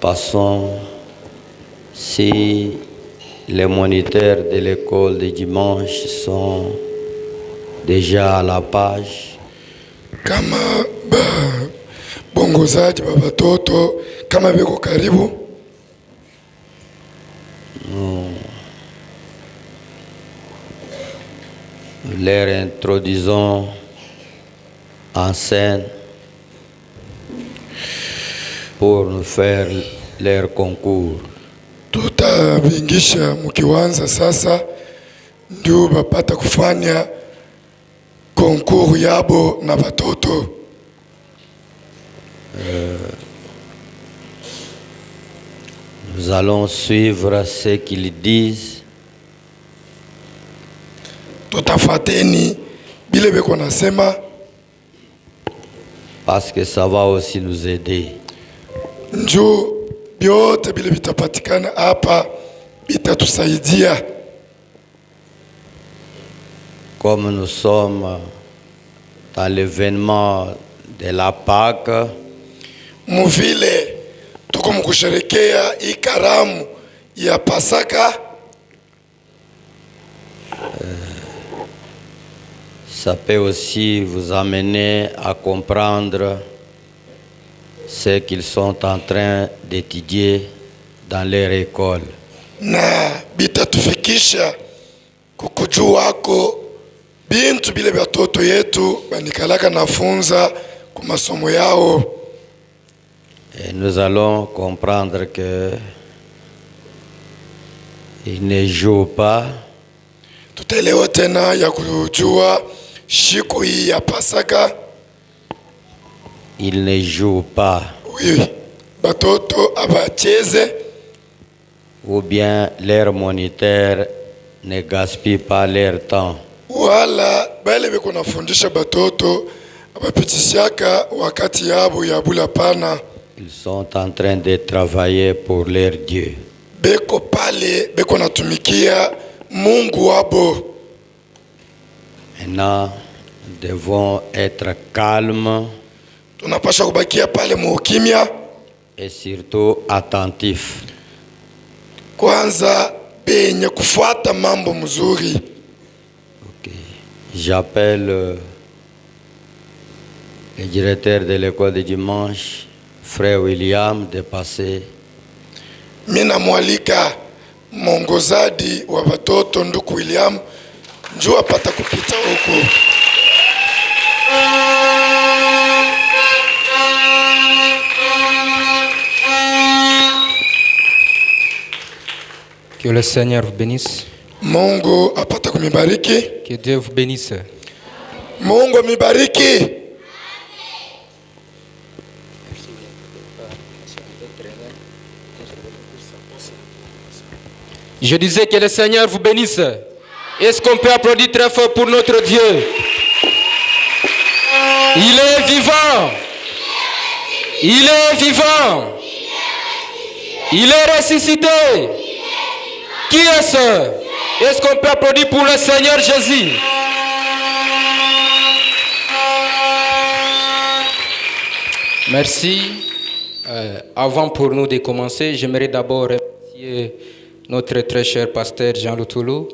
Passons, si les moniteurs de l'école de dimanche sont déjà à la page. Kama bongozaji baba toto kama beko karibu. Nous leur introduisons en scène pour nous faire leur concours. Tutabingisha mukiwanza sasa ndio bapata kufanya concours yabo na batoto. Nous allons suivre ce qu'ils disent. Tutafateni bile beko nasema Parce que ça va aussi nous aider. Njo byote bile bitapatikana hapa bitatusaidia. Comme nous sommes dans l'événement de la Pâque, Muvile tuko mkusherekea ikaramu ya Pasaka. ça peut aussi vous amener à comprendre ce qu'ils sont en train d'étudier dans leur école. Na bitatufikisha kukujuwako bintu bile batoto yetu banikalaka nafunza ku masomo yao. Et nous allons comprendre que ils ne jouent pas, Tutaelewa tena ya kujua shiku hii ya Pasaka. ils ne jouent pas, Oui, batoto abacheze ou bien leurs moniteurs ne gaspillent pas leur temps. wala bale beko nafundisha batoto abapitishaka wakati yabo ya bula pana. Ils sont en train de travailler pour leur Dieu. Beko pale beko natumikia Mungu wabo. Maintenant, nous devons être calmes Tunapasha kubakia pale muukimya, et surtout attentifs. kwanza benye kufuata mambo mzuri. Okay. J'appelle le directeur de l'école de dimanche, frère William, de passer. Mina mwalika mwongozadi wa batoto nduku William njoo apata kupita huko. Que le Seigneur vous bénisse. Mungu apata kumibariki. Que Dieu vous bénisse. Mungu mibariki. Je disais que le Seigneur vous bénisse. Est-ce qu'on peut applaudir très fort pour notre Dieu? Il est vivant. Il est vivant. Il est ressuscité. Qui est-ce? Est-ce qu'on peut applaudir pour le Seigneur Jésus? Merci. Avant pour nous de commencer, j'aimerais d'abord remercier notre très cher pasteur Jean Lutoulou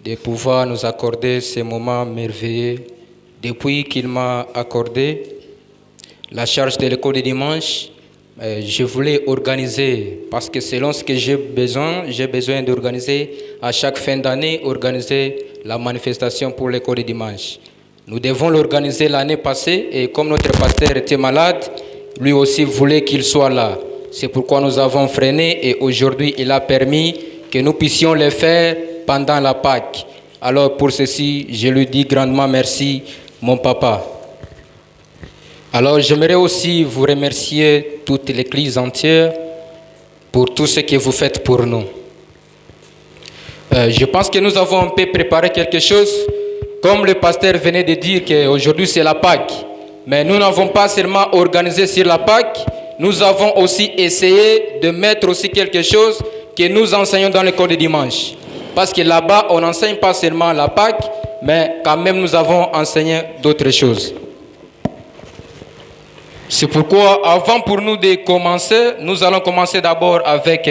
de pouvoir nous accorder ces moments merveilleux depuis qu'il m'a accordé la charge de l'école de dimanche. Je voulais organiser, parce que selon ce que j'ai besoin d'organiser à chaque fin d'année, organiser la manifestation pour l'école de dimanche. Nous devons l'organiser l'année passée et comme notre pasteur était malade, lui aussi voulait qu'il soit là. C'est pourquoi nous avons freiné et aujourd'hui il a permis que nous puissions le faire pendant la Pâque. Alors pour ceci, je lui dis grandement merci, mon papa. Alors j'aimerais aussi vous remercier toute l'Église entière pour tout ce que vous faites pour nous. Je pense que nous avons un peu préparé quelque chose. Comme le pasteur venait de dire qu'aujourd'hui c'est la Pâque. Mais nous n'avons pas seulement organisé sur la Pâque, nous avons aussi essayé de mettre aussi quelque chose que nous enseignons dans l'école de dimanche. Parce que là-bas, on n'enseigne pas seulement la Pâque, mais quand même nous avons enseigné d'autres choses. C'est pourquoi, avant pour nous de commencer, nous allons commencer d'abord avec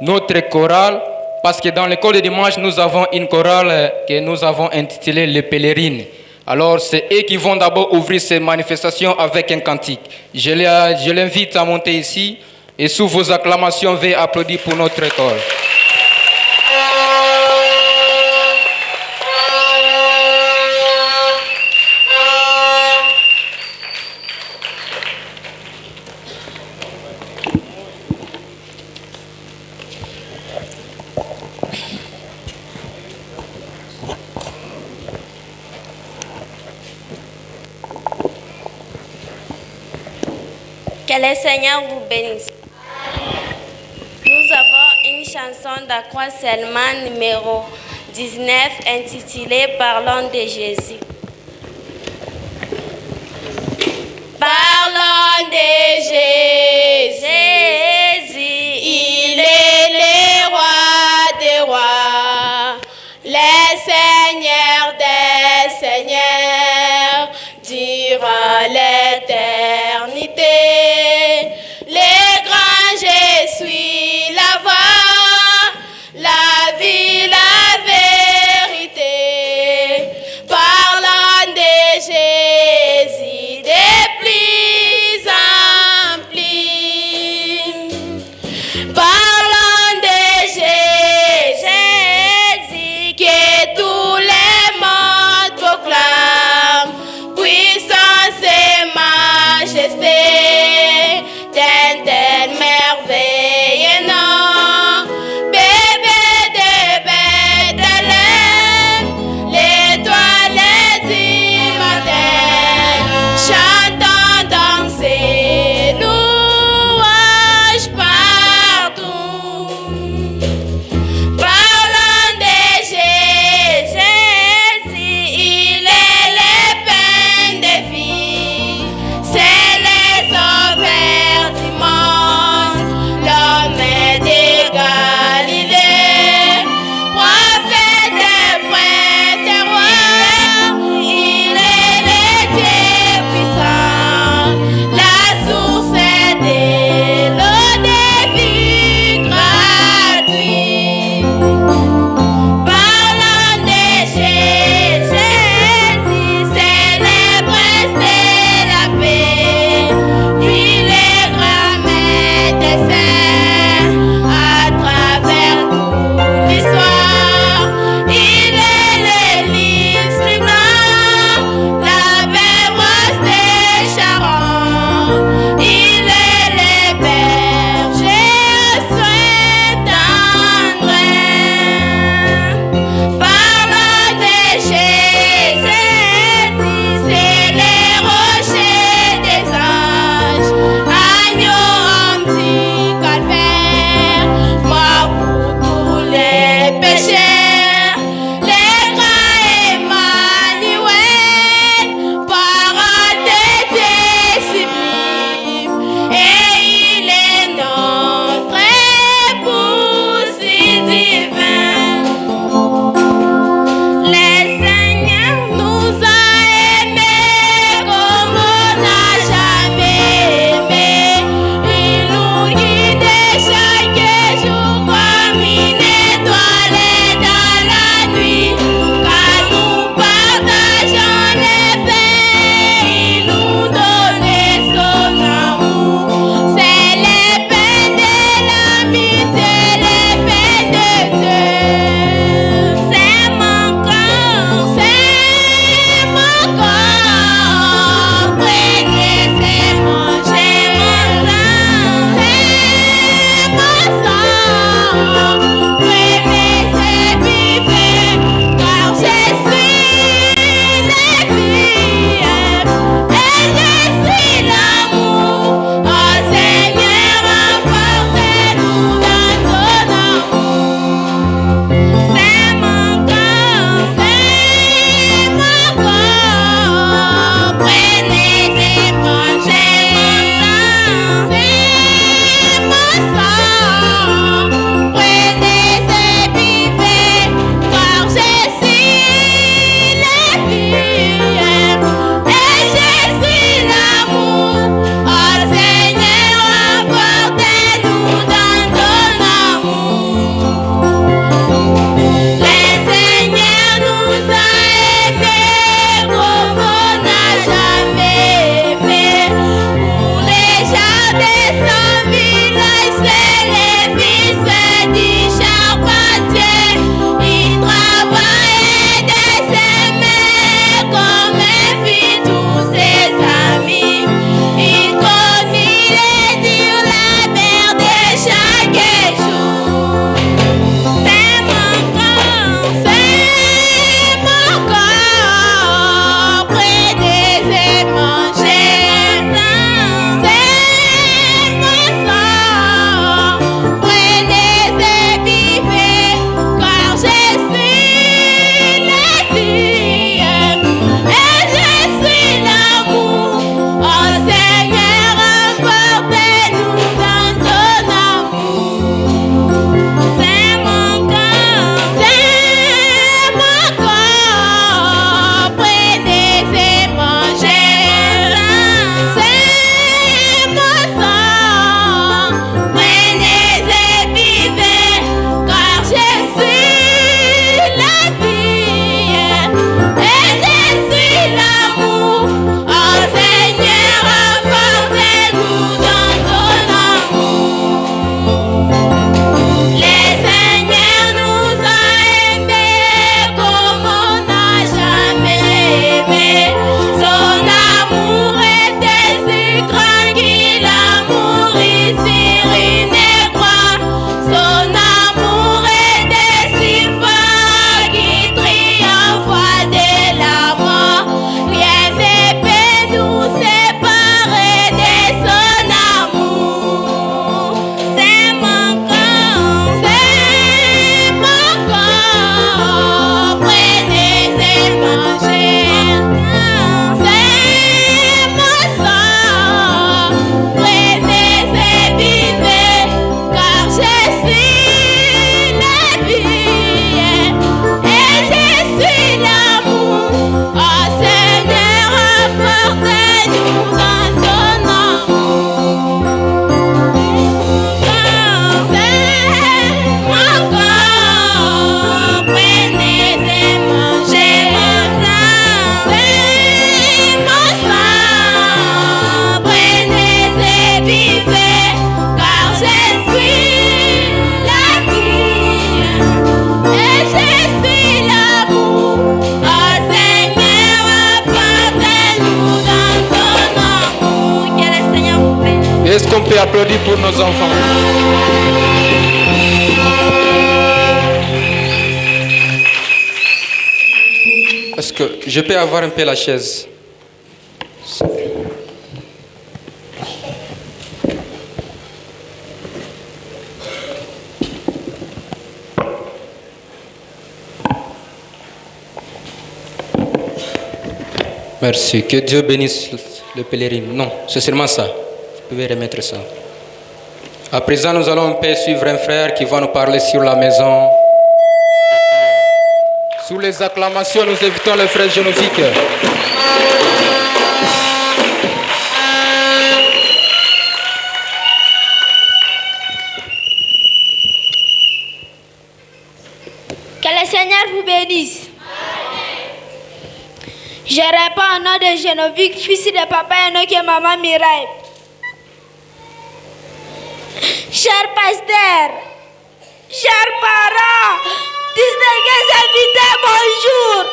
notre chorale, parce que dans l'école de dimanche, nous avons une chorale que nous avons intitulée Les Pèlerines. Alors, c'est eux qui vont d'abord ouvrir ces manifestations avec un cantique. Je l'invite à monter ici et sous vos acclamations, veuillez applaudir pour notre école. Que le Seigneur vous bénisse. Nous avons une chanson d'accroissement numéro 19 intitulée Parlons de Jésus. Parlons de Jésus, il est le roi des rois, le Seigneur des seigneurs, durant l'éternité. Les grands, je suis la voie, la vie, la vérité. Parlant de Jésus, de plus en plus. Parlant de Jésus, que tout le monde proclame. Puissance et majesté. Merveille, non, bébé de Bethléem, l'étoile du matin, chantant, danser, louange partout. Parlant de Jésus, il est le pain de vie, c'est les sauveurs du monde. L'homme peut applaudir pour nos enfants? Est-ce que je peux avoir un peu la chaise? Merci. Que Dieu bénisse le pèlerin. Non, c'est seulement ça. Vous pouvez remettre ça. À présent, nous allons un peu suivre un frère qui va nous parler sur la maison. Sous les acclamations, nous invitons le frère Génovique. Que le Seigneur vous bénisse. Je réponds au nom de Génovique, fils de papa Enoch et maman Mireille. Chers pasteurs, chers parents, distingués invités, bonjour.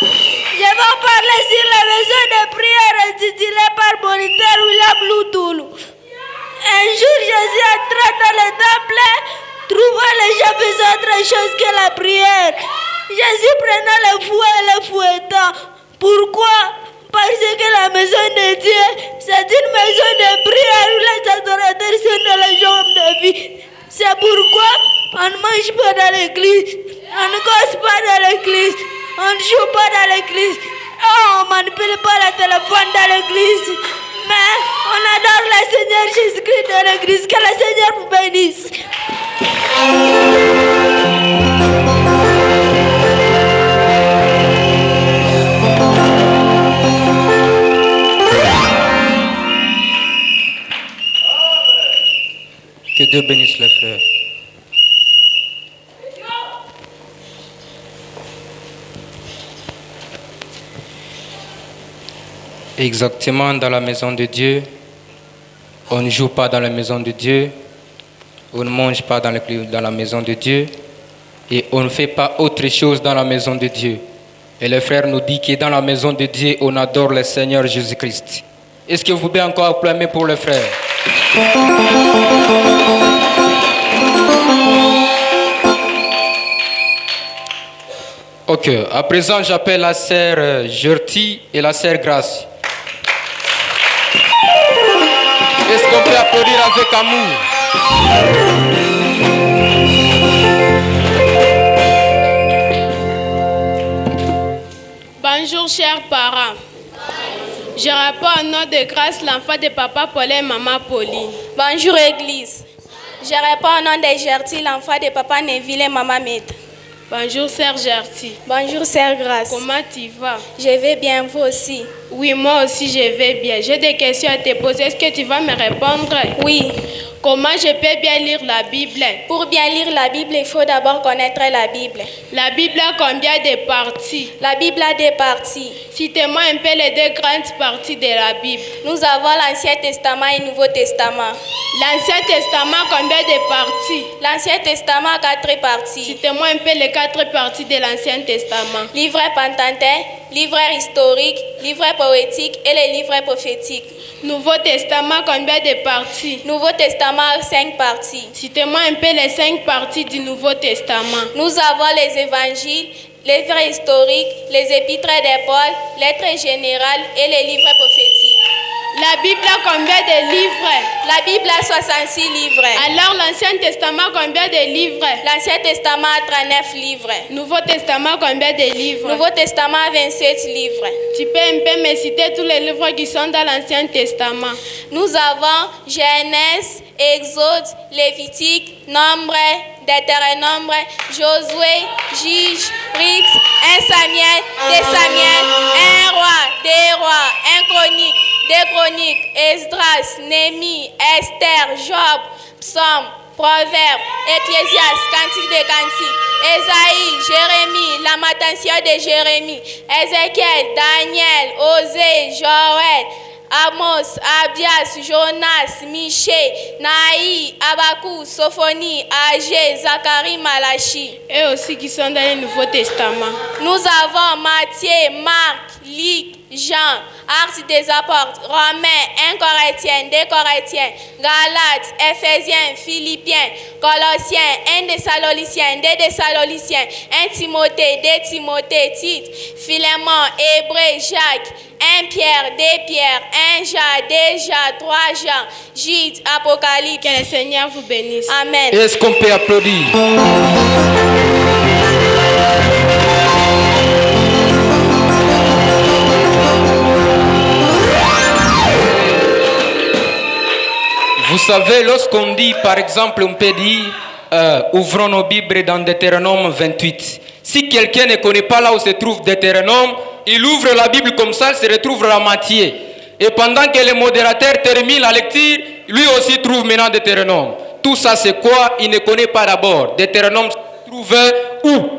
Je vais vous parler sur la maison de prière intitulée par moniteur William Lutoulou. Un jour, je suis entré dans le temple, trouvant les gens faisant autre chose que la prière. Jésus prenant le fouet et le fouettant. Pourquoi? Parce que la maison de Dieu, c'est une maison de prière où les adorateurs sont dans les jours de vie. C'est pourquoi on ne mange pas dans l'église, on ne cause pas dans l'église, on ne joue pas dans l'église, on ne manipule pas le téléphone dans l'église. Mais on adore le Seigneur Jésus-Christ dans l'église. Que le Seigneur vous bénisse. Que Dieu bénisse les frères. Exactement, dans la maison de Dieu, on ne joue pas dans la maison de Dieu, on ne mange pas dans la maison de Dieu, et on ne fait pas autre chose dans la maison de Dieu. Et le frère nous dit que dans la maison de Dieu, on adore le Seigneur Jésus-Christ. Est-ce que vous pouvez encore acclamer pour le frère? Ok, à présent j'appelle la sœur Gertie et la sœur Grace. Est-ce qu'on peut applaudir avec amour? Bonjour chers parents. Je réponds au nom de Grâce, l'enfant de papa Paulin et maman Pauline. Bonjour Église. Je réponds au nom de Gertie, l'enfant de papa Neville et maman Mette. Bonjour sœur Gertie. Bonjour sœur Grâce. Comment tu vas? Je vais bien, vous aussi? Oui, moi aussi je vais bien. J'ai des questions à te poser. Est-ce que tu vas me répondre? Oui. Comment je peux bien lire la Bible? Pour bien lire la Bible, il faut d'abord connaître la Bible. La Bible a combien de parties? La Bible a deux parties. Citez-moi un peu les deux grandes parties de la Bible. Nous avons l'Ancien Testament et le Nouveau Testament. L'Ancien Testament, combien de parties? L'Ancien Testament a 4 parties. Citez-moi un peu les 4 parties de l'Ancien Testament. Livre Pentateuque, livre historique, livre poétique et les livres prophétiques. Nouveau Testament, combien de parties? Nouveau Testament, 5 parties. Citez-moi un peu les 5 parties du Nouveau Testament. Nous avons les évangiles, les livres historiques, les épîtres de Paul, lettres générales et les livres prophétiques. La Bible a combien de livres? La Bible a 66 livres. Alors l'Ancien Testament, combien de livres? L'Ancien Testament a 39 livres. Nouveau Testament, combien de livres? Nouveau Testament a 27 livres. Tu peux un peu me citer tous les livres qui sont dans l'Ancien Testament? Nous avons Genèse, Exode, Lévitique, Nombre, Deutéronome, Josué, Juge, Ruth, 1 Samuel, 2 Samuel, 1 roi, 2 rois, 1 chronique, 2 chroniques, Esdras, Néhémie, Esther, Job, Psaume, Proverbe, Ecclésiaste, Cantique des Cantiques, Ésaïe, Jérémie, Lamentation de Jérémie, Ézéchiel, Daniel, Osée, Joël, Amos, Abdias, Jonas, Michée, Naï, Abakou, Sophonie, Agé, Zacharie, Malachi. Et aussi qui sont dans le Nouveau Testament. Nous avons Matthieu, Marc, Luc, Jean, Actes des Apôtres, Romains, 1 Corinthiens, 2 Corinthiens, Galates, Éphésiens, Philippiens, Colossiens, 1 Thessaloniciens, 2 Thessaloniciens, 1 Timothée, 2 Timothée, Tite, Philémon, Hébreux, Jacques, 1 Pierre, 2 Pierre, 1 Jean, 2 Jean, 3 Jean, Jude, Apocalypse. Que le Seigneur vous bénisse. Amen. Est-ce qu'on peut applaudir? Vous savez, lorsqu'on dit, par exemple, on peut dire, ouvrons nos Bibles dans Deutéronome 28. Si quelqu'un ne connaît pas là où se trouve Deutéronome, il ouvre la Bible comme ça, il se retrouve à la moitié. Et pendant que le modérateur termine la lecture, lui aussi trouve maintenant Deutéronome. Tout ça, c'est quoi? Il ne connaît pas d'abord. Deutéronome se trouve où?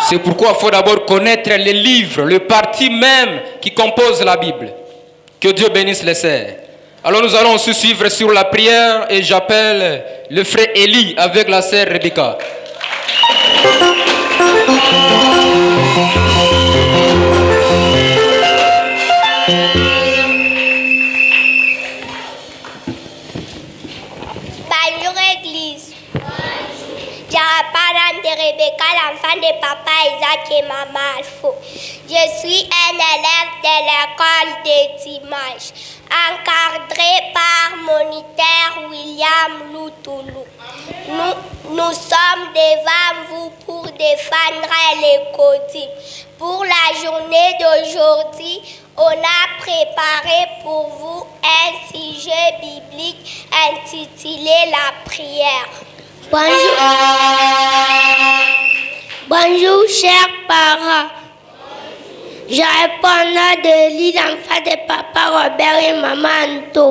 C'est pourquoi il faut d'abord connaître les livres, le parti même qui compose la Bible. Que Dieu bénisse les sœurs. Alors nous allons aussi suivre sur la prière et j'appelle le frère Élie avec la sœur Rebecca. Bonjour Église. Je parent de Rebecca, l'enfant de papa Isaac et maman Alpho. Je suis un élève de l'école de dimanche, encadré par moniteur William Lutoulou. Nous sommes devant vous pour défendre les codis. Pour la journée d'aujourd'hui, on a préparé pour vous un sujet biblique intitulé La prière. Bonjour, chers parents. Je réponds au nom de Lee, l'enfant de papa Robert et maman Anto.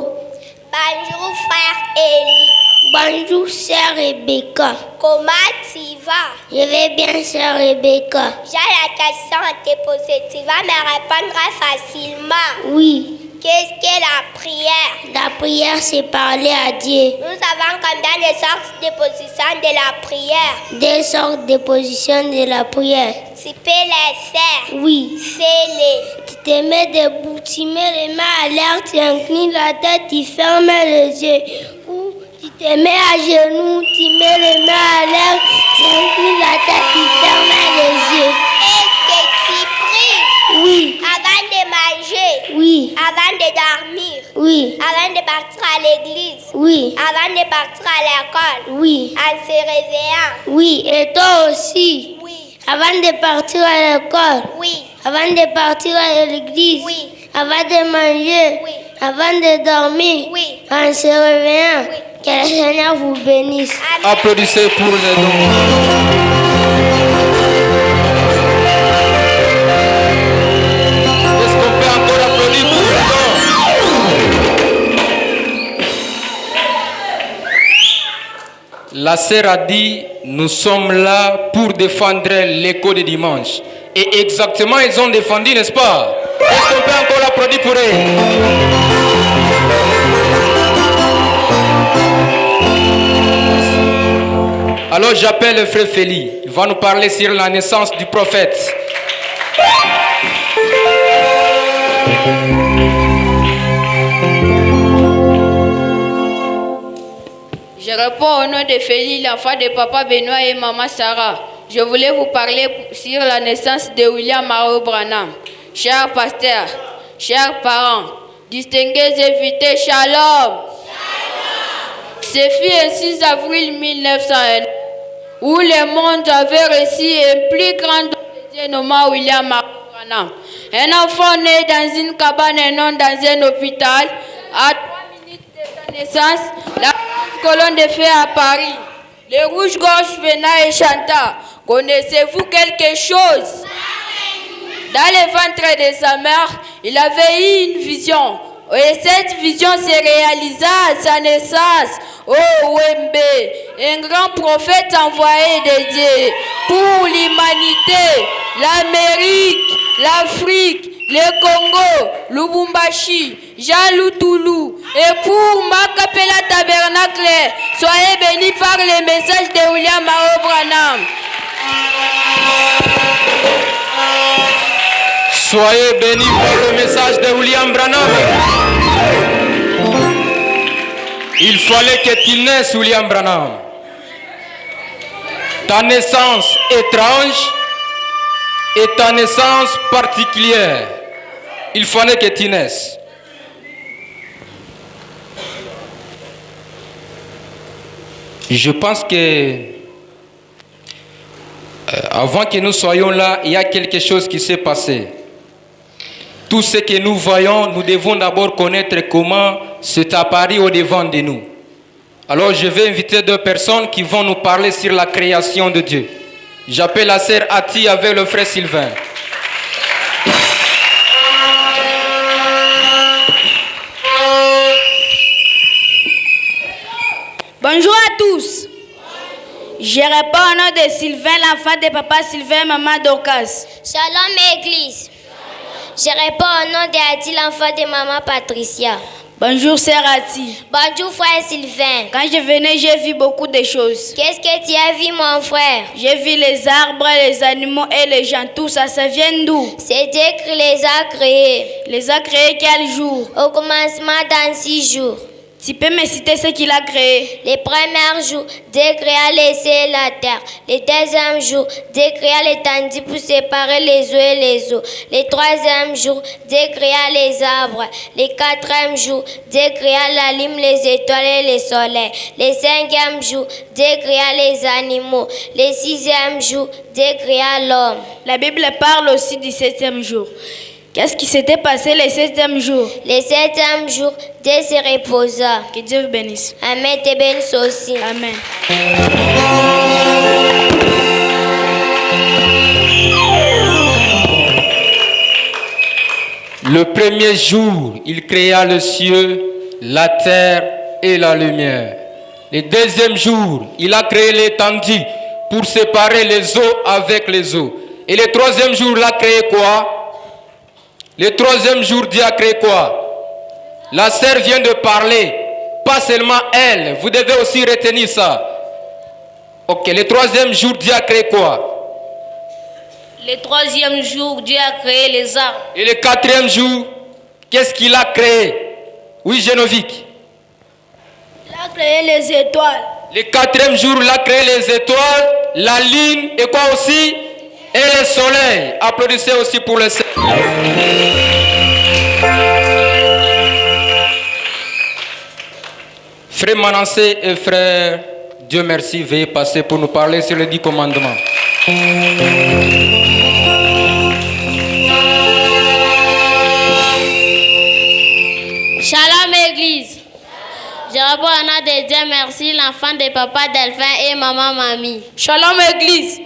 Bonjour, frère Élie. Bonjour, sœur Rebecca. Comment tu vas? Je vais bien, sœur Rebecca. J'ai la question à te poser. Tu vas me répondre facilement. Oui. Qu'est-ce que la prière? La prière, c'est parler à Dieu. Nous savons combien de sortes de positions de la prière? Deux sortes de positions de la prière. Tu peux les faire? Oui. Fais-les. Tu te mets debout, tu mets les mains à l'air, tu inclines la tête, tu fermes les yeux. Ou tu te mets à genoux, tu mets les mains à l'air, tu inclines la tête, tu fermes les yeux. Est-ce que tu pries? Oui. Avant de manger? Oui. Avant de dormir? Oui. Avant de partir à l'église? Oui. Avant de partir à l'école? Oui. En se réveillant? Oui. Et toi aussi? Oui. Avant de partir à l'école? Oui. Avant de partir à l'église? Oui. Avant de manger? Oui. Avant de dormir? Oui. En se réveillant? Oui. Que le Seigneur vous bénisse. Amen. Applaudissez pour les dons. La sœur a dit, nous sommes là pour défendre l'écho de dimanche. Et exactement, ils ont défendu, n'est-ce pas? Est-ce qu'on peut encore l'applaudir pour eux? Alors j'appelle le frère Félix. Il va nous parler sur la naissance du prophète. Je réponds au nom de Félix, l'enfant de papa Benoît et maman Sarah. Je voulais vous parler sur la naissance de William Marot Branham. Chers pasteurs, chers parents, distingués invités, shalom. Ce fut le 6 avril 1901 où le monde avait reçu un plus grand don de Dieu nommé William Marot Branham. Un enfant né dans une cabane et non dans un hôpital. À 3 minutes de sa naissance, la colonne de feu à Paris. Le rouge-gorge venait et chanta. Connaissez-vous quelque chose? Dans le ventre de sa mère, il avait eu une vision. Et cette vision se réalisa à sa naissance. Oh Wembe, un grand prophète envoyé de Dieu pour l'humanité, l'Amérique, l'Afrique, le Congo, Lubumbashi, Jean Lutoulou. Et pour Macapela Tabernacle, soyez bénis par le message de William Marot Branham. Soyez bénis par le message de William Branham. Il fallait que tu naisses, William Branham. Ta naissance étrange et ta naissance particulière. Il fallait que tu naisses. Je pense que avant que nous soyons là, il y a quelque chose qui s'est passé. Tout ce que nous voyons, nous devons d'abord connaître comment c'est apparu au-devant de nous. Alors je vais inviter 2 personnes qui vont nous parler sur la création de Dieu. J'appelle la sœur Ati avec le frère Sylvain. Bonjour à tous. Je réponds au nom de Sylvain, l'enfant de papa Sylvain, maman Dorcas. Shalom Église. Je réponds au nom de Adi, l'enfant de maman Patricia. Bonjour sœur Ati. Bonjour frère Sylvain. Quand je venais, j'ai vu beaucoup de choses. Qu'est-ce que tu as vu mon frère? J'ai vu les arbres, les animaux et les gens. Tout ça, ça vient d'où? C'est Dieu qui les a créés. Les a créés quel jour? Au commencement dans 6 jours. Tu peux me citer ce qu'il a créé? Les premiers jours, Dieu créa les cieux et la terre. Les deuxièmes jours, Dieu créa l'étendue pour séparer les eaux et les eaux. Les troisièmes jours, Dieu créa les arbres. Les quatrièmes jours, Dieu créa la lune, les étoiles et le soleil. Les cinquièmes jours, Dieu créa les animaux. Les sixièmes jours, Dieu créa l'homme. La Bible parle aussi du 7e jour. Qu'est-ce qui s'était passé le 7e jour? Le 7e jour, Dieu se reposa. Que Dieu vous bénisse. Amen, te bénisse aussi. Amen. Le premier jour, il créa le ciel, la terre et la lumière. Le deuxième jour, il a créé l'étendue pour séparer les eaux avec les eaux. Et le troisième jour, il a créé quoi? Le troisième jour, Dieu a créé quoi? La sœur vient de parler. Pas seulement elle. Vous devez aussi retenir ça. Ok, le troisième jour, Dieu a créé quoi? Le 3e jour, Dieu a créé les arbres. Et le 4e jour, qu'est-ce qu'il a créé? Oui, Génovique. Il a créé les étoiles. Le 4e jour, il a créé les étoiles, la lune et quoi aussi? Et le soleil. Applaudissez aussi pour le Seigneur. Frère Manassé et frère Dieu merci, veuillez passer pour nous parler sur les 10 commandements. Shalom Église. Je réponds au nom de Dieu merci, l'enfant de papa Delphin et maman Mamie. Shalom Église.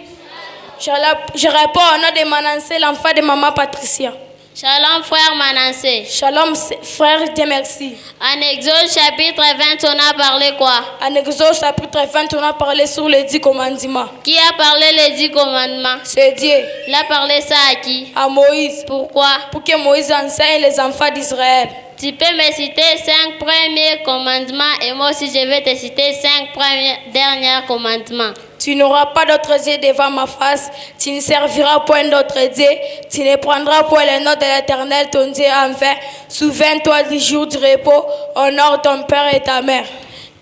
Je réponds au nom de Manassé, l'enfant de maman Patricia. Shalom frère Manassé. Shalom frère Dieu merci. En Exode chapitre 20, on a parlé quoi? En Exode chapitre 20, on a parlé sur les 10 commandements. Qui a parlé les 10 commandements? C'est Dieu. Il a parlé ça à qui? À Moïse. Pourquoi? Pour que Moïse enseigne les enfants d'Israël. Tu peux me citer 5 premiers commandements et moi aussi je vais te citer 5 derniers commandements. Tu n'auras pas d'autres dieux devant ma face, tu ne serviras point d'autres dieux, tu ne prendras point le nom de l'Éternel ton Dieu en vain. Souviens-toi du jour du repos, honore ton père et ta mère.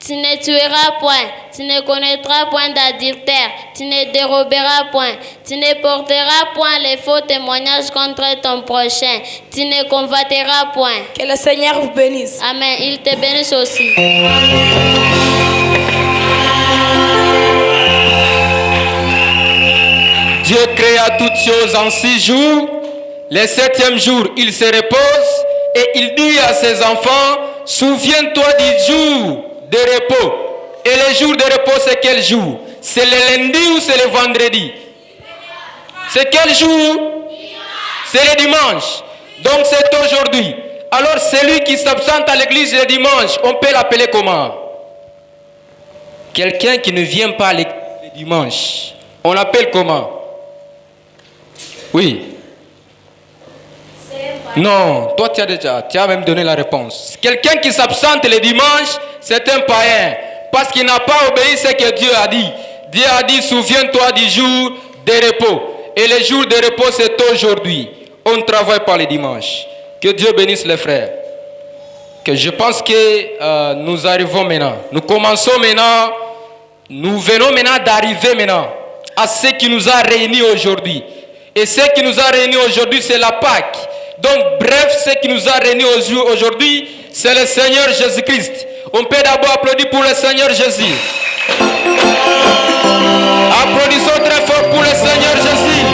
Tu ne tueras point, tu ne connaîtras point d'adultère, tu ne déroberas point, tu ne porteras point les faux témoignages contre ton prochain, tu ne convoiteras point. Que le Seigneur vous bénisse. Amen. Il te bénisse aussi. Dieu créa toutes choses en 6 jours. Le 7e jour, il se repose et il dit à ses enfants, souviens-toi du jour de repos. Et le jour de repos, c'est quel jour? C'est le lundi ou c'est le vendredi? C'est quel jour? C'est le dimanche. Donc c'est aujourd'hui. Alors celui qui s'absente à l'église le dimanche, on peut l'appeler comment? Quelqu'un qui ne vient pas le dimanche, on l'appelle comment? Oui. Non, toi tu as même donné la réponse. Quelqu'un qui s'absente le dimanche, c'est un païen. Parce qu'il n'a pas obéi ce que Dieu a dit. Dieu a dit, souviens-toi du jour de repos. Et le jour de repos, c'est aujourd'hui. On ne travaille pas les dimanches. Que Dieu bénisse les frères. Que je pense que nous arrivons maintenant. Nous commençons maintenant. Nous venons maintenant d'arriver maintenant à ce qui nous a réunis aujourd'hui. Et ce qui nous a réunis aujourd'hui, c'est la Pâque. Donc, bref, ce qui nous a réunis aujourd'hui, c'est le Seigneur Jésus-Christ. On peut d'abord applaudir pour le Seigneur Jésus. Applaudissons très fort pour le Seigneur Jésus.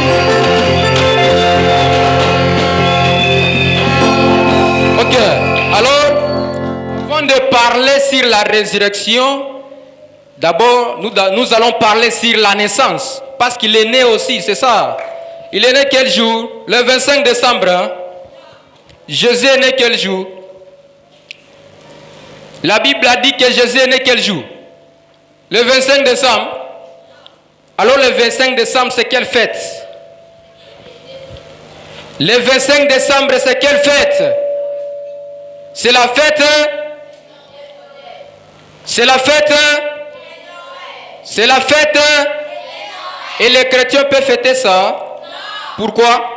Ok, alors, avant de parler sur la résurrection, d'abord, nous allons parler sur la naissance. Parce qu'il est né aussi, c'est ça. Il est né quel jour? Le 25 décembre. Hein? Jésus est né quel jour? La Bible a dit que Jésus est né quel jour? Le 25 décembre. Alors le 25 décembre, c'est quelle fête? Le 25 décembre, c'est quelle fête? C'est la fête? C'est la fête? C'est la fête? Et les chrétiens peuvent fêter ça? Pourquoi?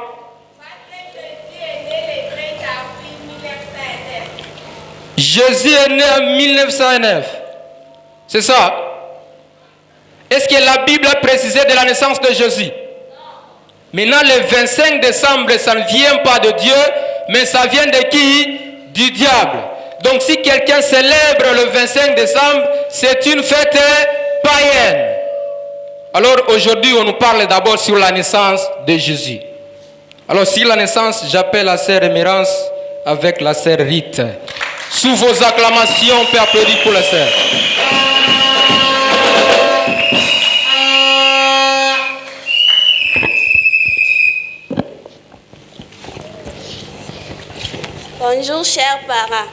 Jésus est né en 1909. C'est ça? Est-ce que la Bible a précisé de la naissance de Jésus? Maintenant, le 25 décembre, ça ne vient pas de Dieu, mais ça vient de qui? Du diable. Donc, si quelqu'un célèbre le 25 décembre, c'est une fête païenne. Alors, aujourd'hui, on nous parle d'abord sur la naissance de Jésus. Alors, sur la naissance, j'appelle la sœur Émérance avec la sœur Rite. Sous vos acclamations, on peut applaudir pour la sœur. Bonjour, chers parents.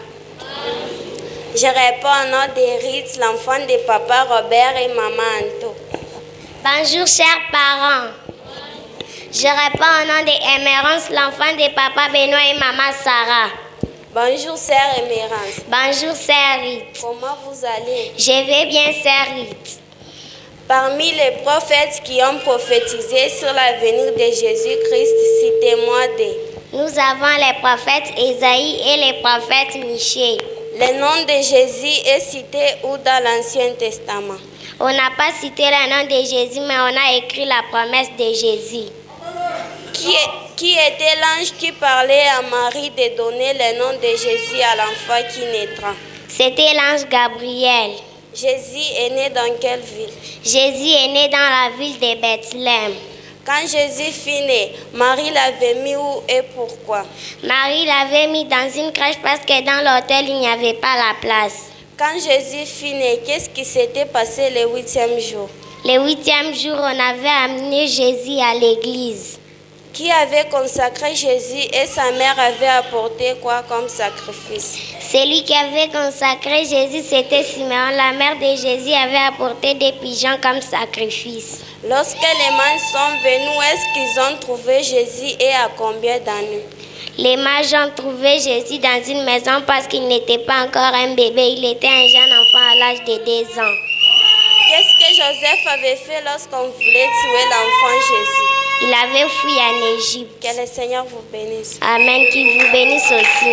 Je réponds au nom d'Erit, l'enfant de papa Robert et maman Anto. Bonjour, chers parents. Je réponds au nom d'Émérance, l'enfant de papa Benoît et maman Sarah. Bonjour, sœur Émérance. Bonjour, sœur Rite. Comment vous allez? Je vais bien, sœur Rite. Parmi les prophètes qui ont prophétisé sur l'avenir de Jésus-Christ, citez-moi des. Nous avons les prophètes Ésaïe et les prophètes Michée. Le nom de Jésus est cité où dans l'Ancien Testament? On n'a pas cité le nom de Jésus, mais on a écrit la promesse de Jésus. Qui était l'ange qui parlait à Marie de donner le nom de Jésus à l'enfant qui naîtra? C'était l'ange Gabriel. Jésus est né dans quelle ville? Jésus est né dans la ville de Bethléem. Quand Jésus fut né, Marie l'avait mis où et pourquoi? Marie l'avait mis dans une crèche parce que dans l'hôtel, il n'y avait pas la place. Quand Jésus fut né, qu'est-ce qui s'était passé le 8e jour? Le 8e jour, on avait amené Jésus à l'église. Qui avait consacré Jésus et sa mère avait apporté quoi comme sacrifice? Celui qui avait consacré Jésus, c'était Simeon. La mère de Jésus avait apporté des pigeons comme sacrifice. Lorsque les mages sont venus, où est-ce qu'ils ont trouvé Jésus et à combien d'années? Les mages ont trouvé Jésus dans une maison parce qu'il n'était pas encore un bébé. Il était un jeune enfant à l'âge de 2 ans. Qu'est-ce que Joseph avait fait lorsqu'on voulait tuer l'enfant Jésus? Il avait fui en Égypte. Que le Seigneur vous bénisse. Amen, qu'il vous bénisse aussi.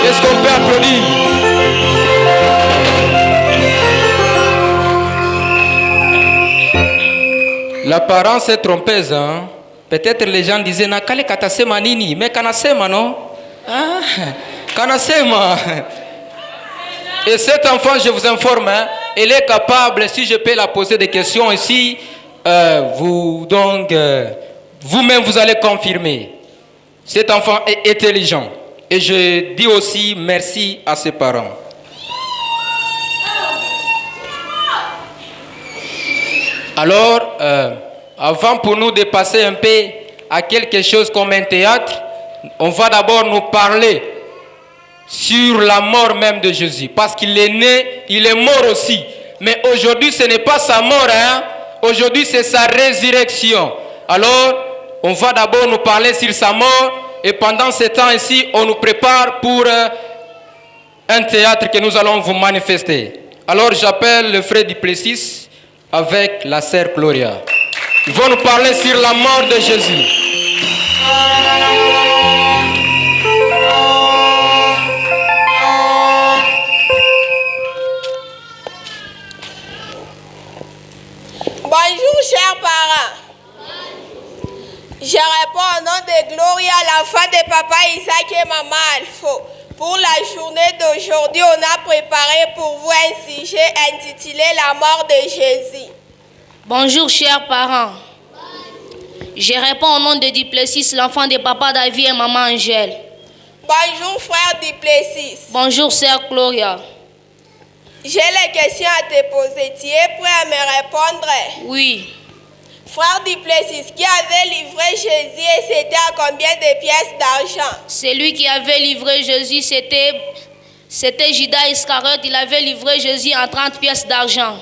Est-ce qu'on peut applaudir? L'apparence est trompeuse. Hein? Peut-être les gens disaient Nakale katasema nini, mais kanasema non? Ah, kanasema. Et cet enfant, je vous informe, hein, elle est capable, si je peux la poser des questions ici, vous-même vous allez confirmer. Cet enfant est intelligent. Et je dis aussi merci à ses parents. Alors, avant pour nous de passer un peu à quelque chose comme un théâtre, on va d'abord nous parler sur la mort même de Jésus. Parce qu'il est né, il est mort aussi. Mais aujourd'hui, ce n'est pas sa mort, hein? Aujourd'hui, c'est sa résurrection. Alors, on va d'abord nous parler sur sa mort. Et pendant ce temps ici, on nous prépare pour un théâtre que nous allons vous manifester. Alors, j'appelle le frère Duplessis avec la sœur Gloria. Ils vont nous parler sur la mort de Jésus. Bonjour, chers parents. Je réponds au nom de Gloria, l'enfant de papa Isaac et maman Alpho. Pour la journée d'aujourd'hui, on a préparé pour vous un sujet intitulé La mort de Jésus. Bonjour, chers parents. Je réponds au nom de Duplessis, l'enfant de papa David et maman Angèle. Bonjour, frère Duplessis. Bonjour, sœur Gloria. J'ai les questions à te poser. Tu es prêt à me répondre? Oui. Frère Duplessis, qui avait livré Jésus et c'était à combien de pièces d'argent? Celui qui avait livré Jésus, c'était Judas Iscariote. Il avait livré Jésus en 30 pièces d'argent.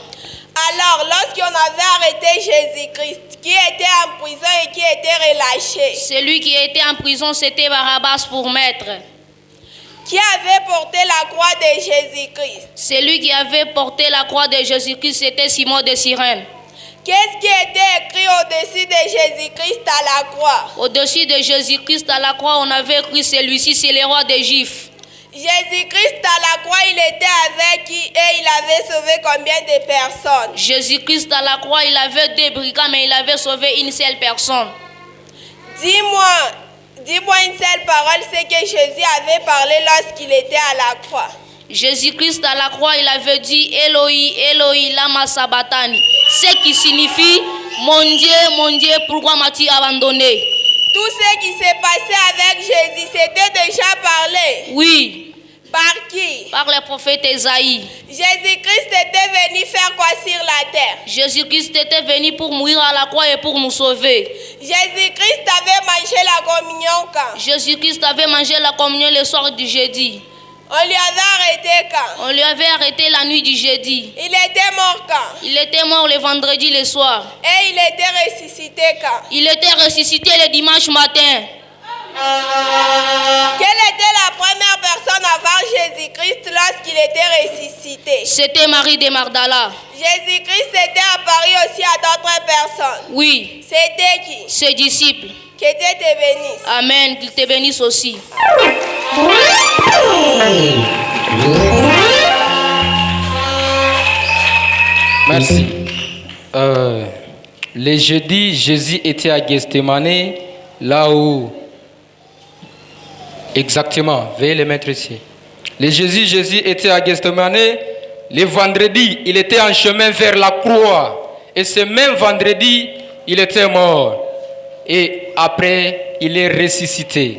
Alors, lorsqu'on avait arrêté Jésus-Christ, qui était en prison et qui était relâché? Celui qui était en prison, c'était Barabbas pour maître. Qui avait porté la croix de Jésus-Christ? Celui qui avait porté la croix de Jésus-Christ, c'était Simon de Cyrène. Qu'est-ce qui était écrit au-dessus de Jésus-Christ à la croix? Au-dessus de Jésus-Christ à la croix, on avait écrit celui-ci, c'est le roi des Juifs. Jésus-Christ à la croix, il était avec qui et il avait sauvé combien de personnes? Jésus-Christ à la croix, il avait 2 brigands, mais il avait sauvé une seule personne. Dis-moi une seule parole, c'est que Jésus avait parlé lorsqu'il était à la croix. Jésus-Christ à la croix, il avait dit Eloi, Eloi, lama sabachthani, ce qui signifie mon Dieu, pourquoi m'as-tu abandonné? Tout ce qui s'est passé avec Jésus, c'était déjà parlé. Oui. Par qui? Par le prophète Esaïe. Jésus-Christ était venu faire quoi sur la terre? Jésus-Christ était venu pour mourir à la croix et pour nous sauver. Jésus-Christ avait mangé la communion quand? Jésus-Christ avait mangé la communion le soir du jeudi. On lui avait arrêté quand? On lui avait arrêté la nuit du jeudi. Il était mort quand? Il était mort le vendredi le soir. Et il était ressuscité quand? Il était ressuscité le dimanche matin. Quelle était la première personne à voir Jésus-Christ lorsqu'il était ressuscité? C'était Marie de Magdala. Jésus-Christ était apparu aussi à d'autres personnes. Oui. C'était qui? Ses disciples. Que Dieu te bénisse. Amen. Qu'il te bénisse aussi. Merci. Le jeudi, Jésus était à Gethsémane, là où... Exactement, veuillez le mettre ici. Le jeudi, Jésus était à Gethsémane. Le vendredi, il était en chemin vers la croix. Et ce même vendredi, il était mort. Et après, il est ressuscité.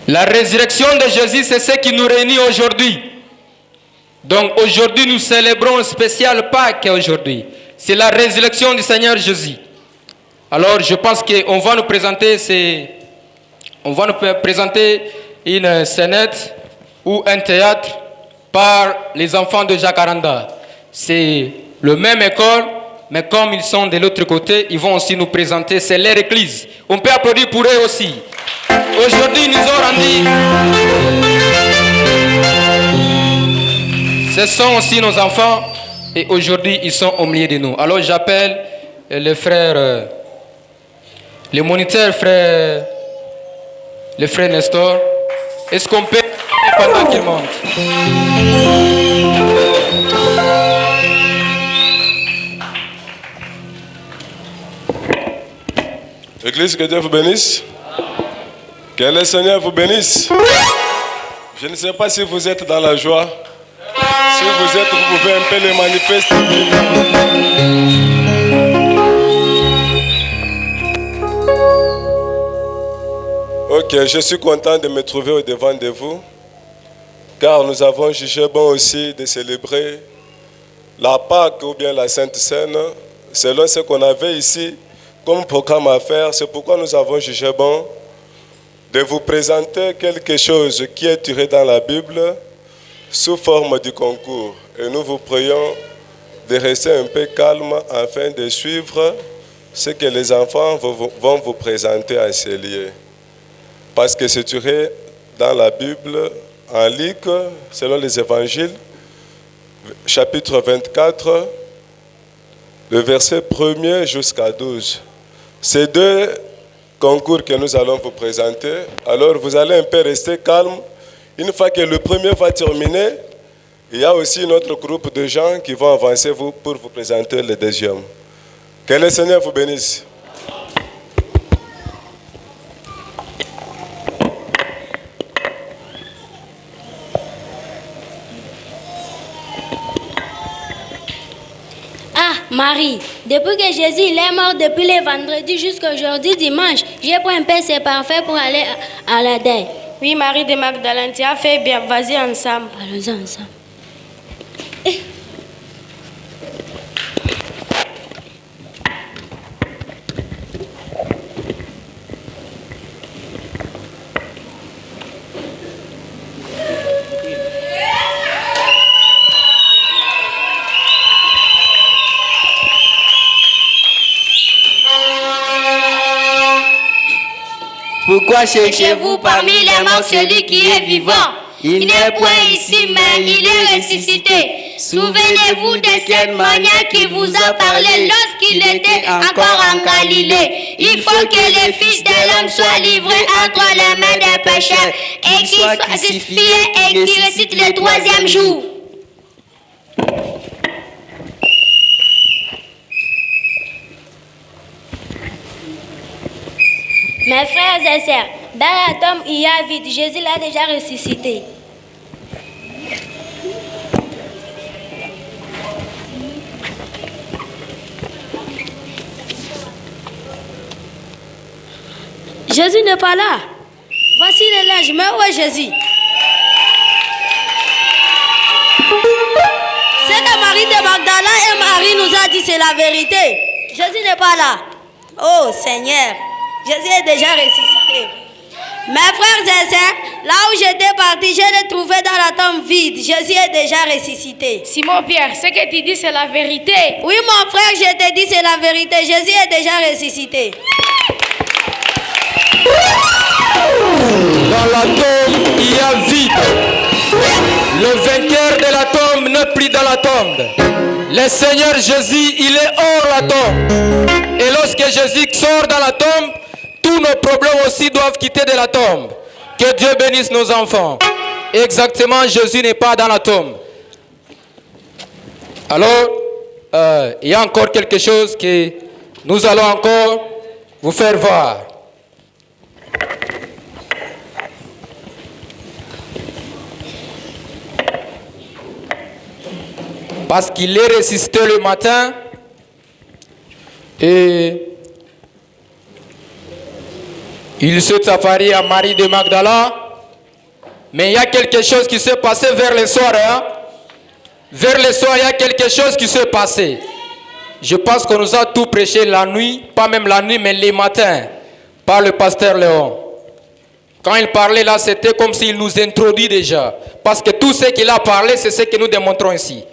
La résurrection de Jésus, c'est ce qui nous réunit aujourd'hui. Donc aujourd'hui, nous célébrons un spécial Pâques aujourd'hui. C'est la résurrection du Seigneur Jésus. Alors je pense qu'on va nous présenter une scénette ou un théâtre par les enfants de Jacaranda. C'est le même école, mais comme ils sont de l'autre côté, ils vont aussi nous présenter, c'est leur église. On peut applaudir pour eux aussi. Aujourd'hui, ils nous ont rendu. Ce sont aussi nos enfants et aujourd'hui, ils sont au milieu de nous. Alors j'appelle le frère, le moniteur, le frère Nestor. Est-ce qu'on peut pendant qu'il monte? Église, que Dieu vous bénisse. Que le Seigneur vous bénisse. Je ne sais pas si vous êtes dans la joie. Si vous êtes, vous pouvez un peu le manifester. Ok, je suis content de me trouver au devant de vous, car nous avons jugé bon aussi de célébrer la Pâque ou bien la Sainte Seine, selon ce qu'on avait ici comme programme à faire. C'est pourquoi nous avons jugé bon de vous présenter quelque chose qui est tiré dans la Bible sous forme du concours. Et nous vous prions de rester un peu calme afin de suivre ce que les enfants vont vous présenter à ces lieux. Parce que c'est tiré dans la Bible en Luc, selon les évangiles, chapitre 24, le verset 1er jusqu'à 12. Ces deux concours que nous allons vous présenter, alors vous allez un peu rester calme. Une fois que le premier va terminer, il y a aussi notre groupe de gens qui vont avancer pour vous présenter le deuxième. Que le Seigneur vous bénisse. Marie, depuis que Jésus il est mort depuis le vendredi jusqu'à aujourd'hui dimanche, j'ai pris un peu, c'est parfait pour aller à la deuil. Oui, Marie de Magdalene, tu as fait bien. Vas-y ensemble. Allons ensemble. Pourquoi cherchez-vous parmi les morts celui qui est vivant? Il n'est point ici, mais il est ressuscité. Souvenez-vous de cette manière qu'il vous a parlé lorsqu'il était encore en Galilée. Il faut que le Fils de l'homme soit livré entre les mains des pécheurs et qu'il soit crucifié et qu'il ressuscite le troisième jour. Mes frères et sœurs, dans la tombe il y a vide, Jésus l'a déjà ressuscité. Jésus n'est pas là. Voici le linge, mais où est Jésus? Ce que Marie de Magdala et Marie nous a dit, c'est la vérité. Jésus n'est pas là. Oh Seigneur, Jésus est déjà ressuscité. Mes frères et sœurs, là où j'étais parti, je l'ai trouvé dans la tombe vide. Jésus est déjà ressuscité. Simon Pierre, ce que tu dis, c'est la vérité. Oui, mon frère, je te dis, c'est la vérité. Jésus est déjà ressuscité. Dans la tombe, il y a vide. Le vainqueur de la tombe n'est plus dans la tombe. Le Seigneur Jésus, il est hors la tombe. Et lorsque Jésus sort dans la tombe, tous nos problèmes aussi doivent quitter de la tombe. Que Dieu bénisse nos enfants. Exactement, Jésus n'est pas dans la tombe. Alors, il y a encore quelque chose que nous allons encore vous faire voir. Parce qu'il est ressuscité le matin et il s'est apparu à Marie de Magdala. Mais il y a quelque chose qui s'est passé vers le soir. Hein? Vers le soir, il y a quelque chose qui s'est passé. Je pense qu'on nous a tout prêché la nuit, pas même la nuit, mais les matins, par le pasteur Léon. Quand il parlait là, c'était comme s'il nous introduit déjà. Parce que tout ce qu'il a parlé, c'est ce que nous démontrons ici.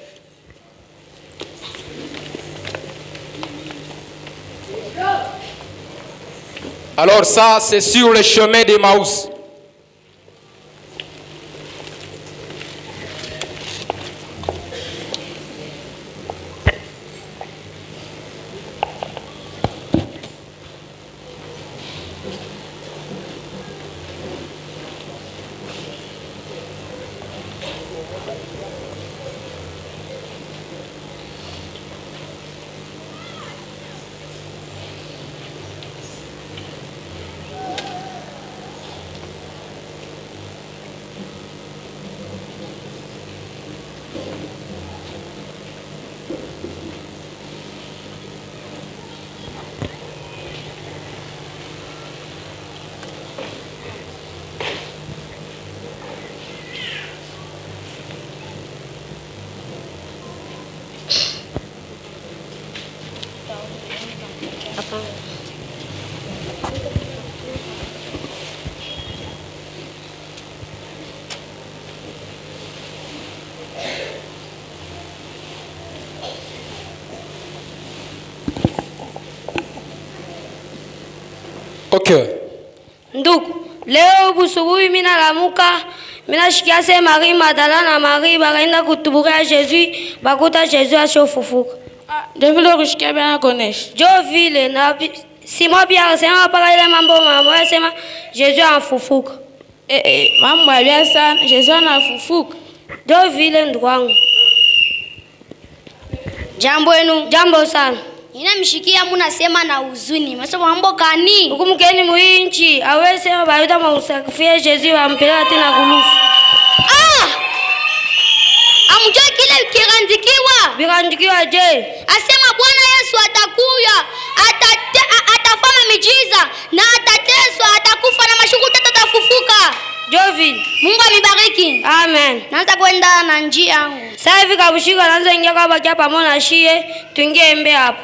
Alors ça, c'est sur le chemin d'Emmaüs. Ok. Ndugu, leo busubuhi mina lamuka, mina shikia se Marie Magdala na Marie bakaenda kutubukia Jésus, bakuta Jésus ashofufuka. Devile rushike bien connaître. Jovile na Simon Pierre sema paka ile mambo mama sema Jésus afufuka. Mambo ya sana Jésus anafufuka. Jovile ndugu wangu. Jambo yenu. Jambo sana. Ninamshikia munasema na huzuni. Masema mambo kani? Ukumkeni muinchi aweze bayuta msakifie Jésus wampeleka tena kulufu. Amjua kile kirandikiwa? Birandikiwa je? Asema Bwana Yesu atakuya, atafanya miujiza na atateswa, atakufa na mashuku tatu atafufuka. Jovin, Mungu amibariki. Amen. Naanza kwenda na njia yangu. Sasa hivi kabushika naanza ingia kwa baki hapa mona shie, tuingie mbe hapo.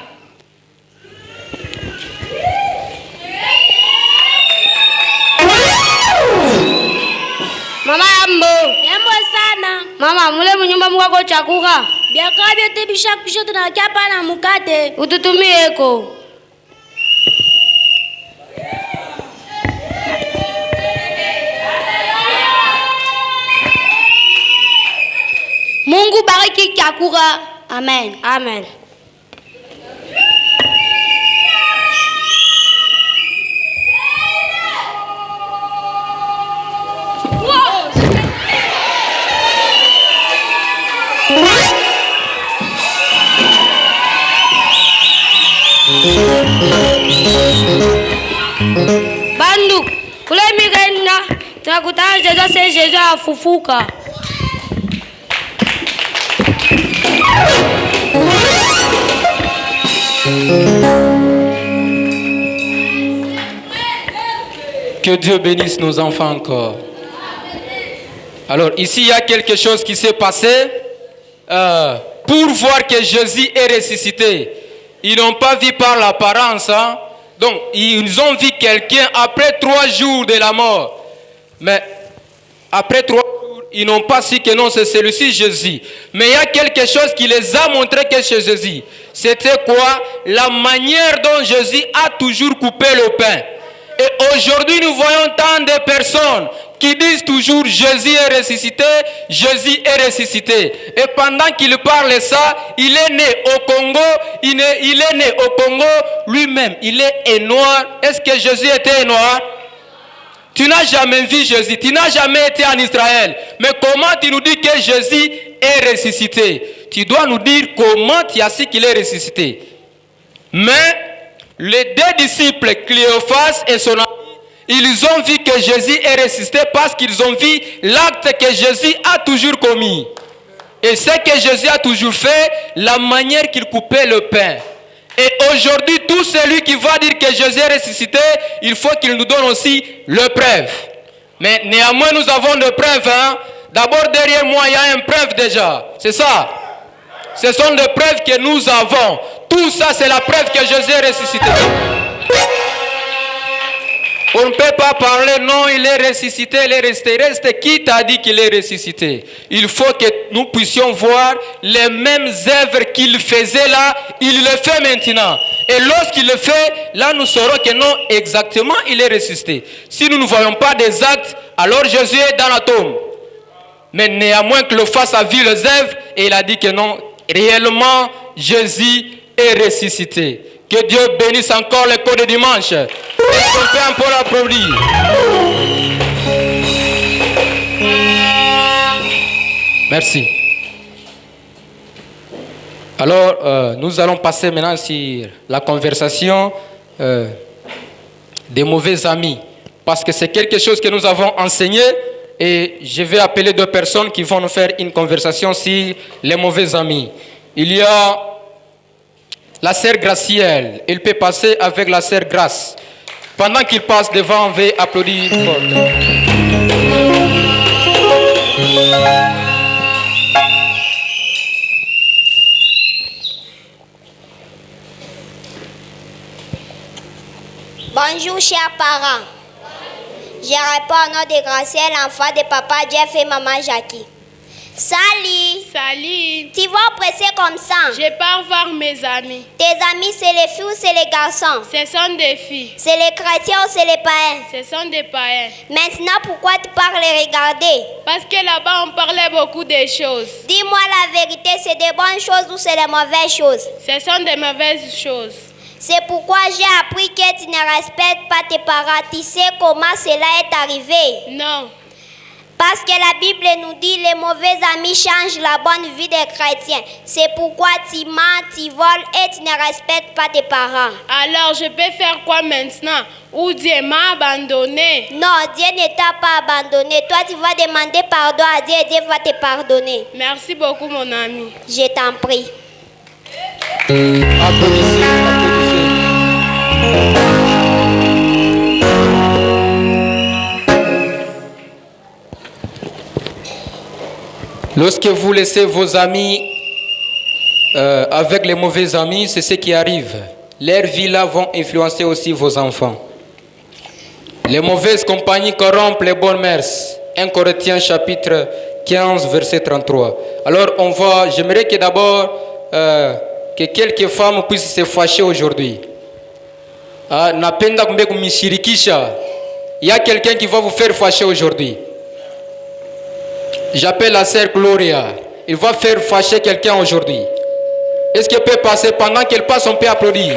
Mama yambo. Yambo sana. Mama, mule mnyumba mwako chakula. Biaka byote bishakusha tunakia pana mukate. Ututumie eko. Mungu bariki chakula. Amen. Amen. Bandu, kule migenda, tunakutana Jésus afufuka. Que Dieu bénisse nos enfants encore. Alors ici il y a quelque chose qui s'est passé pour voir que Jésus est ressuscité. Ils n'ont pas vu par l'apparence, hein? Donc ils ont vu quelqu'un après 3 jours de la mort. Mais après 3 jours, ils n'ont pas su que non, c'est celui-ci Jésus. Mais il y a quelque chose qui les a montré que c'est Jésus. C'était quoi? La manière dont Jésus a toujours coupé le pain. Et aujourd'hui, nous voyons tant de personnes qui disent toujours Jésus est ressuscité, Jésus est ressuscité. Et pendant qu'il parle ça, il est né au Congo, il est né au Congo lui-même, il est noir. Est-ce que Jésus était noir? Tu n'as jamais vu Jésus, tu n'as jamais été en Israël. Mais comment tu nous dis que Jésus est ressuscité? Tu dois nous dire comment tu as su qu'il est ressuscité. Mais les 2 disciples, Cléophas et son ami, ils ont vu que Jésus est ressuscité parce qu'ils ont vu l'acte que Jésus a toujours commis. Et ce que Jésus a toujours fait, la manière qu'il coupait le pain. Et aujourd'hui, tout celui qui va dire que Jésus est ressuscité, il faut qu'il nous donne aussi le preuve. Mais néanmoins, nous avons des preuves. Hein? D'abord, derrière moi, il y a une preuve déjà. C'est ça. Ce sont des preuves que nous avons. Tout ça, c'est la preuve que Jésus est ressuscité. On ne peut pas parler, non, il est ressuscité, il est resté. Reste, qui t'a dit qu'il est ressuscité? Il faut que nous puissions voir les mêmes œuvres qu'il faisait là, il le fait maintenant. Et lorsqu'il le fait, là nous saurons que non, exactement, il est ressuscité. Si nous ne voyons pas des actes, alors Jésus est dans la tombe. Mais néanmoins, Cléophas a vu les œuvres et il a dit que non, réellement, Jésus est ressuscité. Que Dieu bénisse encore les cours de dimanche. Est-ce qu'on peut un peu l'applaudir? Merci. Alors, nous allons passer maintenant sur la conversation des mauvais amis. Parce que c'est quelque chose que nous avons enseigné. Et je vais appeler 2 personnes qui vont nous faire une conversation sur les mauvais amis. Il y a la sœur Gracielle. Il peut passer avec la sœur Grace. Pendant qu'il passe devant, on va applaudir fort. Bonjour, chers parents. Je réponds au nom de Gracielle, enfant de papa Jeff et maman Jackie. Salut. Salut. Tu vas presser comme ça. Je pars voir mes amis. Tes amis, c'est les filles ou c'est les garçons? Ce sont des filles. C'est les chrétiens ou c'est les païens? Ce sont des païens. Maintenant, pourquoi tu pars les regarder? Parce que là-bas, on parlait beaucoup de choses. Dis-moi la vérité, c'est des bonnes choses ou c'est des mauvaises choses? Ce sont des mauvaises choses. C'est pourquoi j'ai appris que tu ne respectes pas tes parents. Tu sais comment cela est arrivé? Non. Parce que la Bible nous dit les mauvais amis changent la bonne vie des chrétiens. C'est pourquoi tu mens, tu voles et tu ne respectes pas tes parents. Alors je peux faire quoi maintenant? Ou Dieu m'a abandonné? Non, Dieu ne t'a pas abandonné. Toi, tu vas demander pardon à Dieu et Dieu va te pardonner. Merci beaucoup, mon ami. Je t'en prie. Applaudissez. Lorsque vous laissez vos amis avec les mauvais amis, c'est ce qui arrive. Leurs vies là vont influencer aussi vos enfants. Les mauvaises compagnies corrompent les bonnes mœurs. 1 Corinthiens chapitre 15 verset 33. Alors j'aimerais que d'abord que quelques femmes puissent se fâcher aujourd'hui. Il y a quelqu'un qui va vous faire fâcher aujourd'hui. J'appelle la sœur Gloria. Il va faire fâcher quelqu'un aujourd'hui. Est-ce qu'elle peut passer? Pendant qu'elle passe, on peut applaudir.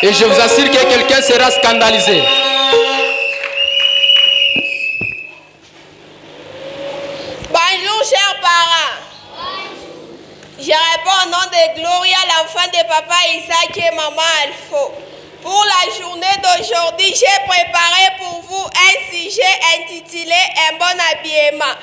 Et je vous assure que quelqu'un sera scandalisé. Bonjour, chers parents. Je réponds au nom de Gloria, l'enfant de papa Isaac et maman Alpho. Pour la journée d'aujourd'hui, j'ai préparé pour vous un sujet intitulé « Un bon habillement ».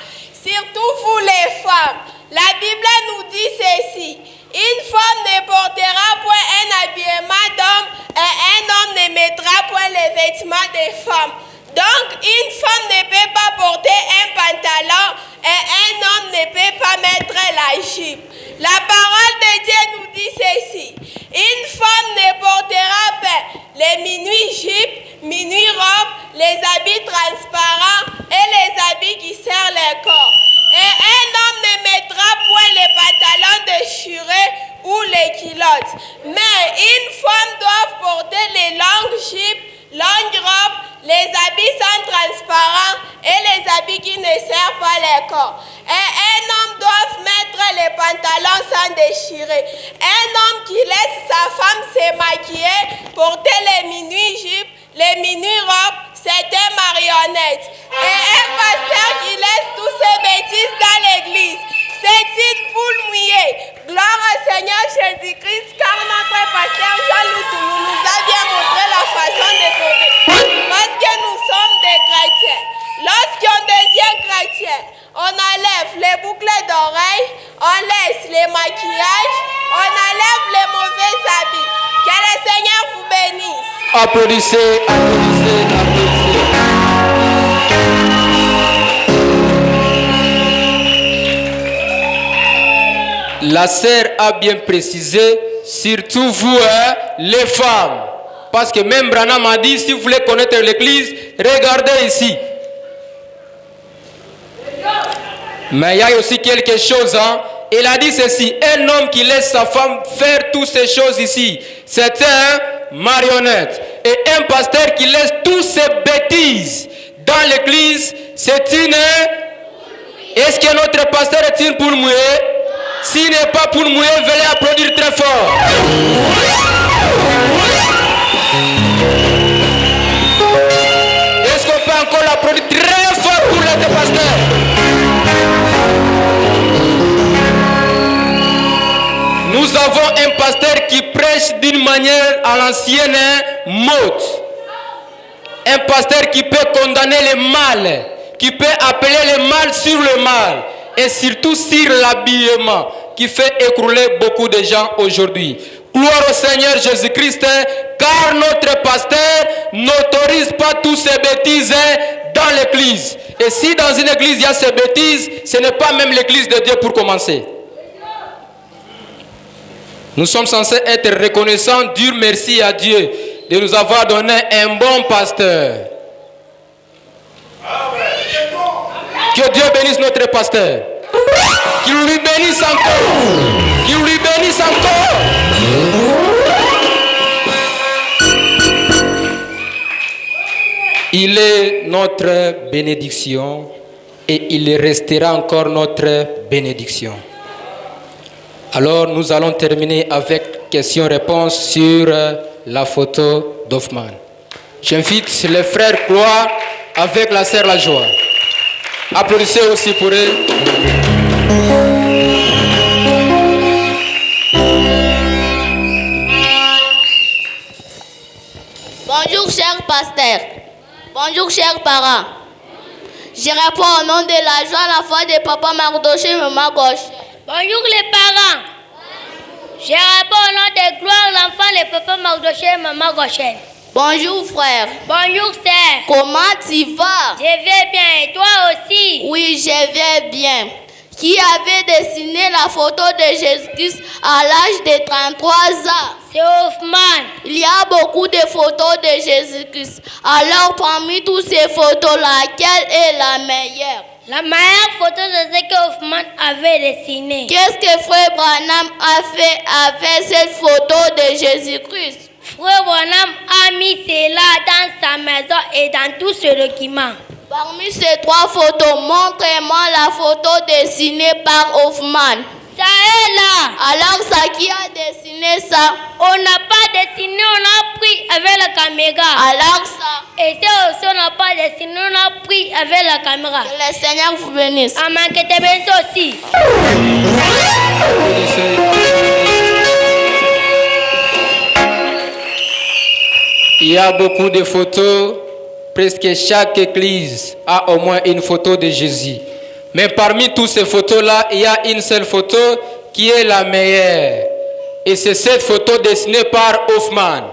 Surtout vous les femmes. La Bible nous dit ceci. Une femme ne portera point un habillement d'homme et un homme ne mettra point les vêtements des femmes. Donc, une femme ne peut pas porter un pantalon et un homme ne peut pas mettre la jupe. La parole de Dieu nous dit ceci. Une femme ne portera pas les minuit jupes, minuit robes, les habits transparents et les habits qui serrent le corps. Et un homme ne mettra point les pantalons déchirés ou les culottes. Mais une femme doit porter les longues jupes, longues robes, les habits sans transparent et les habits qui ne servent pas le corps. Et un homme doit mettre les pantalons sans déchirer. Un homme qui laisse sa femme se maquiller, porter les minuit jupes, les minuit robes, c'est une marionnette. Et un pasteur qui laisse tous ces bêtises dans l'église, c'est une poule mouillée. Gloire au Seigneur Jésus-Christ, car notre pasteur Jean Loutoulou nous a bien montré la façon de porter. Parce que nous sommes des chrétiens. Lorsqu'on devient chrétien, on enlève les boucles d'oreilles, on laisse les maquillages, on enlève les mauvais habits. Que le Seigneur vous bénisse. Applaudissez, applaudissez, applaudissez. La sœur a bien précisé, surtout vous, les femmes. Parce que même Branham a dit, si vous voulez connaître l'église, regardez ici. Mais il y a aussi quelque chose. Il a dit ceci, un homme qui laisse sa femme faire toutes ces choses ici, c'est un marionnette. Et un pasteur qui laisse toutes ces bêtises dans l'église, c'est une... Est-ce que notre pasteur est une poule mouillée? S'il n'est pas poule mouillée, veuillez applaudir très fort. Est-ce qu'on peut encore l'applaudir très fort pour notre pasteur? Nous avons un pasteur qui prêche d'une manière à l'ancienne mode. Un pasteur qui peut condamner le mal, qui peut appeler le mal sur le mal, et surtout sur l'habillement, qui fait écrouler beaucoup de gens aujourd'hui. Gloire au Seigneur Jésus-Christ, car notre pasteur n'autorise pas toutes ces bêtises dans l'église. Et si dans une église il y a ces bêtises, ce n'est pas même l'église de Dieu pour commencer. Nous sommes censés être reconnaissants, dire merci à Dieu de nous avoir donné un bon pasteur. Que Dieu bénisse notre pasteur. Qu'il lui bénisse encore. Qu'il lui bénisse encore. Il est notre bénédiction et il restera encore notre bénédiction. Alors nous allons terminer avec questions-réponses sur la photo d'Hoffmann. J'invite les frères Gloire avec la sœur La Joie. Applaudissez aussi pour eux. Bonjour, cher pasteur. Bonjour, chers parents. Je réponds au nom de la joie, la foi de papa Mardoché et maman Gauche. Bonjour les parents. Je réponds au nom de gloire, l'enfant de papa Mardoché et maman Gauche. Bonjour frère. Bonjour sœur. Comment tu vas? Je vais bien et toi aussi? Oui, je vais bien. Qui avait dessiné la photo de Jésus-Christ à l'âge de 33 ans? C'est Hoffmann. Il y a beaucoup de photos de Jésus-Christ. Alors parmi toutes ces photos, laquelle est la meilleure? La meilleure photo de ce que Hoffmann avait dessiné. Qu'est-ce que Frère Branham a fait avec cette photo de Jésus-Christ? Frère Branham a mis cela dans sa maison et dans tout ce document. Parmi ces trois photos, montrez-moi la photo dessinée par Hoffmann. Ça est là. Alors, ça qui a dessiné ça? On n'a pas dessiné, on a pris avec la caméra. Alors ça? Et ça aussi, on n'a pas dessiné, on a pris avec la caméra. Que le Seigneur vous bénisse. Amen, que te bénisse aussi. Il y a beaucoup de photos. Presque chaque église a au moins une photo de Jésus. Mais parmi toutes ces photos-là, il y a une seule photo qui est la meilleure. Et c'est cette photo dessinée par Hoffmann.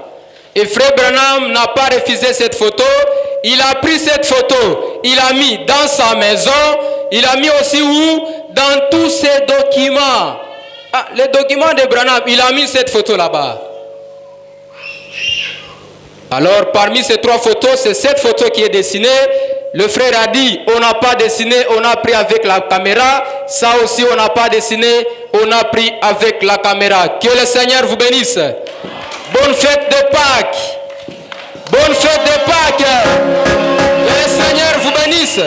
Et Frère Branham n'a pas refusé cette photo. Il a pris cette photo, il a mis dans sa maison, il a mis aussi où? Dans tous ses documents. Ah, les documents de Branham, il a mis cette photo là-bas. Alors, parmi ces trois photos, c'est cette photo qui est dessinée. Le frère a dit, on n'a pas dessiné, on a pris avec la caméra. Ça aussi, on n'a pas dessiné, on a pris avec la caméra. Que le Seigneur vous bénisse. Bonne fête de Pâques. Bonne fête de Pâques. Que le Seigneur vous bénisse.